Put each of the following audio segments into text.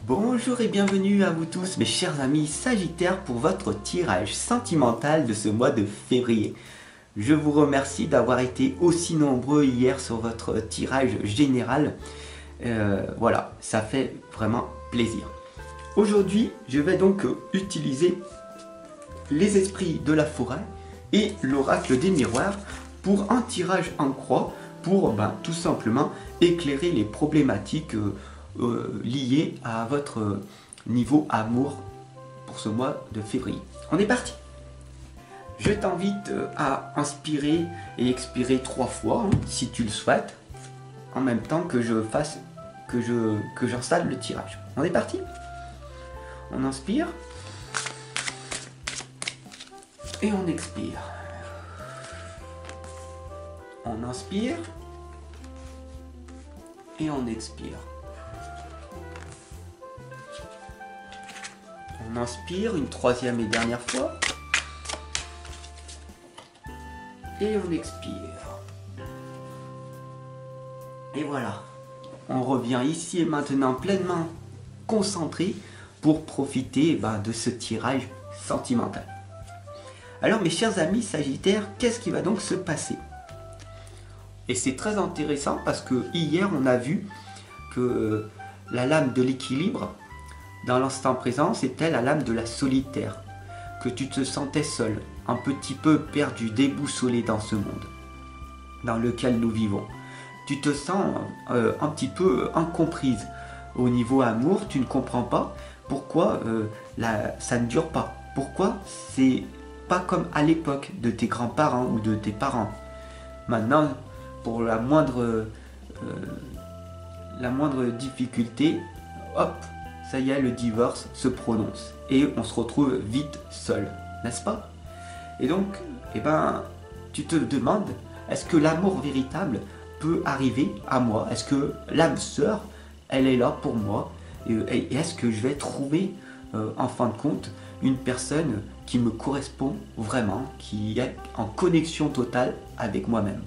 Bonjour et bienvenue à vous tous mes chers amis Sagittaires pour votre tirage sentimental de ce mois de février. Je vous remercie d'avoir été aussi nombreux hier sur votre tirage général. Voilà, ça fait vraiment plaisir. Aujourd'hui, je vais donc utiliser les esprits de la forêt et l'oracle des miroirs pour un tirage en croix pour tout simplement éclairer les problématiques liées à votre niveau amour pour ce mois de février. On est parti. Je t'invite à inspirer et expirer 3 fois, si tu le souhaites, en même temps que j'installe le tirage. On est parti. On inspire et on expire. On inspire et on expire. On inspire une 3e et dernière fois. Et on expire. Et voilà. On revient ici et maintenant pleinement concentré pour profiter de ce tirage sentimental. Alors mes chers amis Sagittaires, qu'est-ce qui va donc se passer? Et c'est très intéressant parce que hier on a vu que la lame de l'équilibre dans l'instant présent c'était la lame de la solitaire, que tu te sentais seul, un petit peu perdu, déboussolé dans ce monde dans lequel nous vivons. Tu te sens un petit peu incomprise au niveau amour, tu ne comprends pas pourquoi ça ne dure pas, pourquoi c'est pas comme à l'époque de tes grands-parents ou de tes parents. Maintenant, pour la moindre difficulté, hop, ça y est, le divorce se prononce et on se retrouve vite seul, n'est-ce pas? Et donc, tu te demandes, est-ce que l'amour véritable peut arriver à moi? Est-ce que l'âme sœur, elle est là pour moi? Et est-ce que je vais trouver, en fin de compte, une personne qui me correspond vraiment, qui est en connexion totale avec moi-même?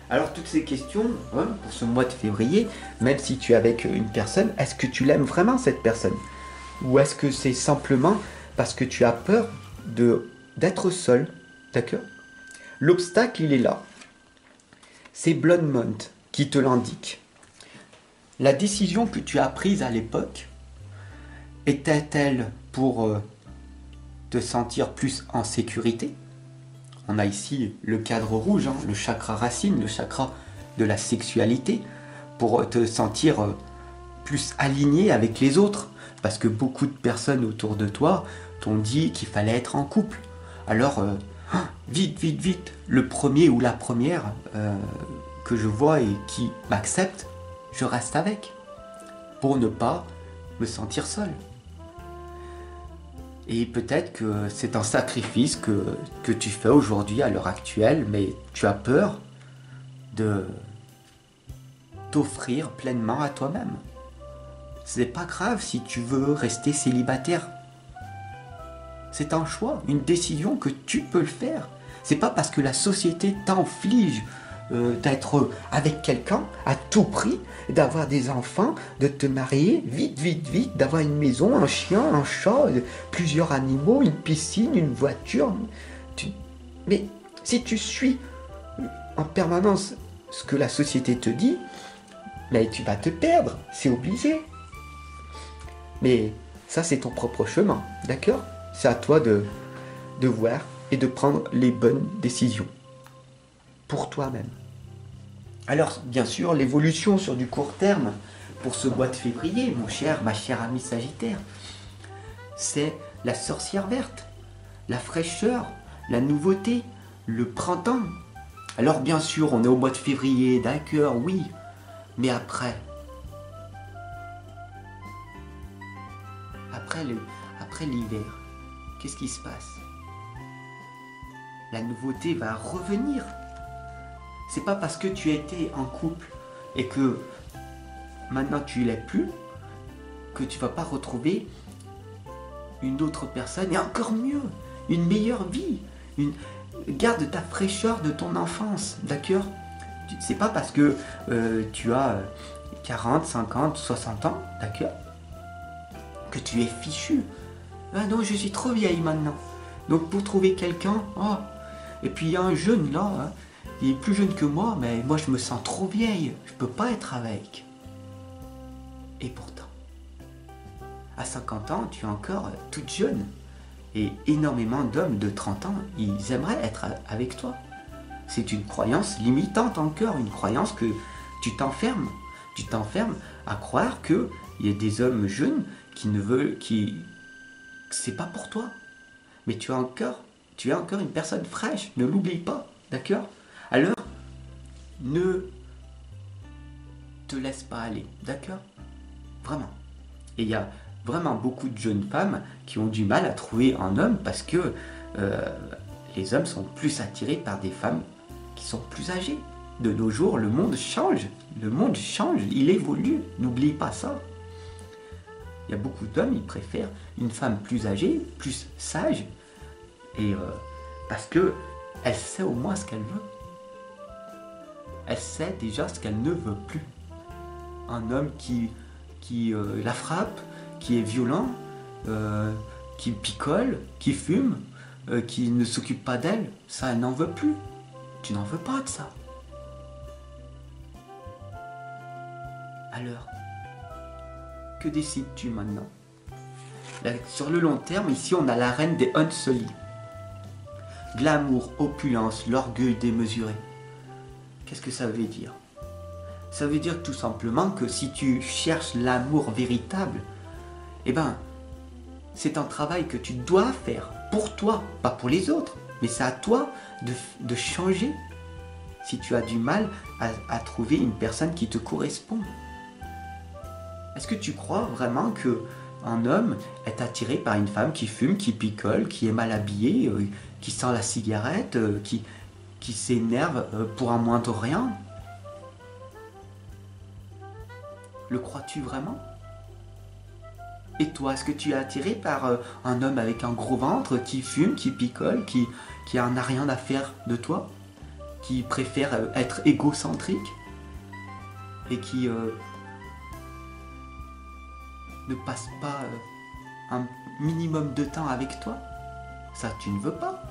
Alors toutes ces questions, pour ce mois de février, même si tu es avec une personne, est-ce que tu l'aimes vraiment cette personne? Ou est-ce que c'est simplement parce que tu as peur d'être seul? D'accord? L'obstacle, il est là. C'est Bloodmont qui te l'indique. La décision que tu as prise à l'époque, était-elle pour te sentir plus en sécurité? On a ici le cadre rouge, le chakra racine, le chakra de la sexualité, pour te sentir plus aligné avec les autres. Parce que beaucoup de personnes autour de toi t'ont dit qu'il fallait être en couple. Alors, vite, le premier ou la première que je vois et qui m'accepte, je reste avec. Pour ne pas me sentir seul. Et peut-être que c'est un sacrifice que tu fais aujourd'hui à l'heure actuelle, mais tu as peur de t'offrir pleinement à toi-même. C'est pas grave si tu veux rester célibataire. C'est un choix, une décision que tu peux le faire. C'est pas parce que la société t'inflige d'être avec quelqu'un à tout prix, d'avoir des enfants, de te marier vite, d'avoir une maison, un chien, un chat, plusieurs animaux, une piscine, une voiture. Mais si tu suis en permanence ce que la société te dit, mais tu vas te perdre, c'est obligé. Mais ça, c'est ton propre chemin, d'accord? C'est à toi de voir et de prendre les bonnes décisions pour toi-même. Alors, bien sûr, l'évolution sur du court terme pour ce mois de février, ma chère amie Sagittaire, c'est la sorcière verte, la fraîcheur, la nouveauté, le printemps. Alors, bien sûr, on est au mois de février, d'accord, oui, mais après l'hiver, qu'est-ce qui se passe? La nouveauté va revenir. C'est pas parce que tu étais en couple et que maintenant tu l'es plus que tu vas pas retrouver une autre personne et encore mieux, une meilleure vie. Garde ta fraîcheur de ton enfance, d'accord? C'est pas parce que tu as 40, 50, 60 ans, d'accord? que tu es fichu. Ah non, je suis trop vieille maintenant. Donc pour trouver quelqu'un, oh. Et puis il y a un jeune là, hein, il est plus jeune que moi, mais moi je me sens trop vieille, je peux pas être avec. Et pourtant, à 50 ans, tu es encore toute jeune. Et énormément d'hommes de 30 ans, ils aimeraient être avec toi. C'est une croyance limitante encore, une croyance que tu t'enfermes. Tu t'enfermes à croire qu'il y a des hommes jeunes qui ne veulent, c'est pas pour toi. Mais tu es encore une personne fraîche, ne l'oublie pas, d'accord? Alors, ne te laisse pas aller, d'accord? Vraiment. Et il y a vraiment beaucoup de jeunes femmes qui ont du mal à trouver un homme parce que les hommes sont plus attirés par des femmes qui sont plus âgées. De nos jours, le monde change, il évolue, n'oublie pas ça. Il y a beaucoup d'hommes, ils préfèrent une femme plus âgée, plus sage, et parce que elle sait au moins ce qu'elle veut. Elle sait déjà ce qu'elle ne veut plus. Un homme qui la frappe, qui est violent, qui picole, qui fume, qui ne s'occupe pas d'elle, ça elle n'en veut plus. Tu n'en veux pas de ça. Alors, que décides-tu maintenant? Là, sur le long terme, ici on a la reine des Unsullied. Glamour, opulence, l'orgueil démesuré. Qu'est-ce que ça veut dire? Ça veut dire tout simplement que si tu cherches l'amour véritable, eh ben, c'est un travail que tu dois faire pour toi, pas pour les autres. Mais c'est à toi de changer si tu as du mal à trouver une personne qui te correspond. Est-ce que tu crois vraiment qu'un homme est attiré par une femme qui fume, qui picole, qui est mal habillée, qui sent la cigarette, qui s'énerve pour un moindre rien? Le crois-tu vraiment? Et toi, est-ce que tu es attiré par un homme avec un gros ventre, qui fume, qui picole, qui en a rien à faire de toi, qui préfère être égocentrique et qui ne passe pas un minimum de temps avec toi? Ça, tu ne veux pas.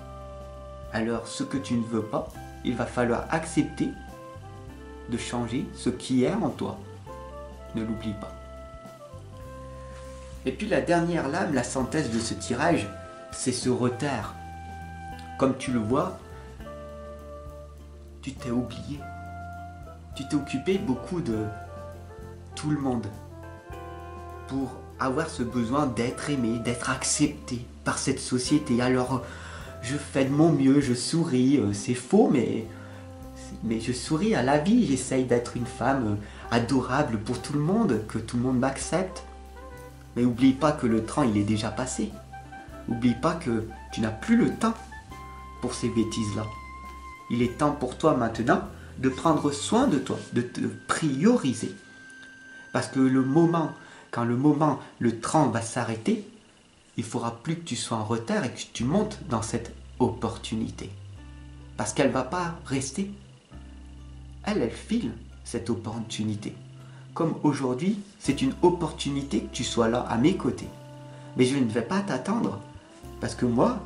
Alors, ce que tu ne veux pas, il va falloir accepter de changer ce qui est en toi. Ne l'oublie pas. Et puis la dernière lame, la synthèse de ce tirage, c'est ce retard. Comme tu le vois, tu t'es oublié. Tu t'es occupé beaucoup de tout le monde pour avoir ce besoin d'être aimé, d'être accepté par cette société. Alors, je fais de mon mieux, je souris, c'est faux, mais je souris à la vie. J'essaye d'être une femme adorable pour tout le monde, que tout le monde m'accepte. Mais oublie pas que le train, il est déjà passé. Oublie pas que tu n'as plus le temps pour ces bêtises-là. Il est temps pour toi maintenant de prendre soin de toi, de te prioriser. Parce que quand le train va s'arrêter, il ne faudra plus que tu sois en retard et que tu montes dans cette opportunité. Parce qu'elle ne va pas rester. Elle file cette opportunité. Comme aujourd'hui, c'est une opportunité que tu sois là à mes côtés. Mais je ne vais pas t'attendre. Parce que moi,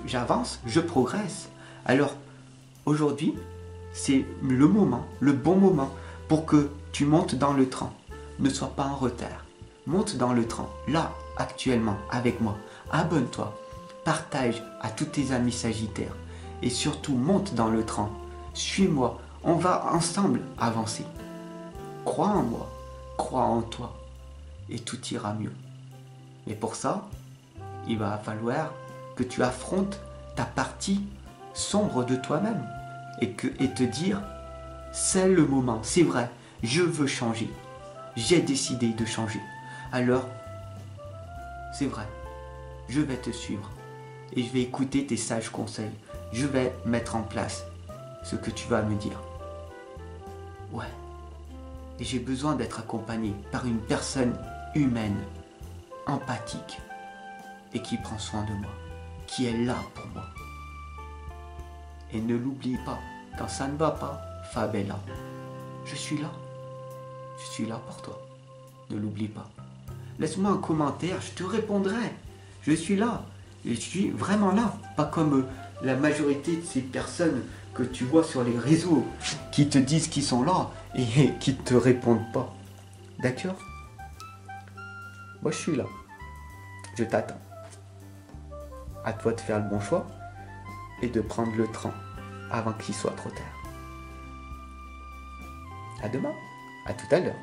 j'avance, je progresse. Alors, aujourd'hui, c'est le moment, le bon moment pour que tu montes dans le train. Ne sois pas en retard. Monte dans le train, là, actuellement, avec moi. Abonne-toi. Partage à tous tes amis sagittaires. Et surtout, monte dans le train. Suis-moi. On va ensemble avancer. Crois en moi. Crois en toi. Et tout ira mieux. Et pour ça, il va falloir que tu affrontes ta partie sombre de toi-même. Et te dire, c'est le moment, c'est vrai, je veux changer. J'ai décidé de changer. Alors, c'est vrai, je vais te suivre. Et je vais écouter tes sages conseils. Je vais mettre en place ce que tu vas me dire. Ouais. Et j'ai besoin d'être accompagné par une personne humaine, empathique, et qui prend soin de moi, qui est là pour moi. Et ne l'oublie pas, quand ça ne va pas, Fab est là. Je suis là. Je suis là pour toi. Ne l'oublie pas. laisse-moi un commentaire, je te répondrai. Je suis là, et je suis vraiment là. Pas comme la majorité de ces personnes que tu vois sur les réseaux qui te disent qu'ils sont là et qui te répondent pas. D'accord? Moi je suis là. Je t'attends. À toi de faire le bon choix et de prendre le train avant qu'il soit trop tard. À demain. À tout à l'heure.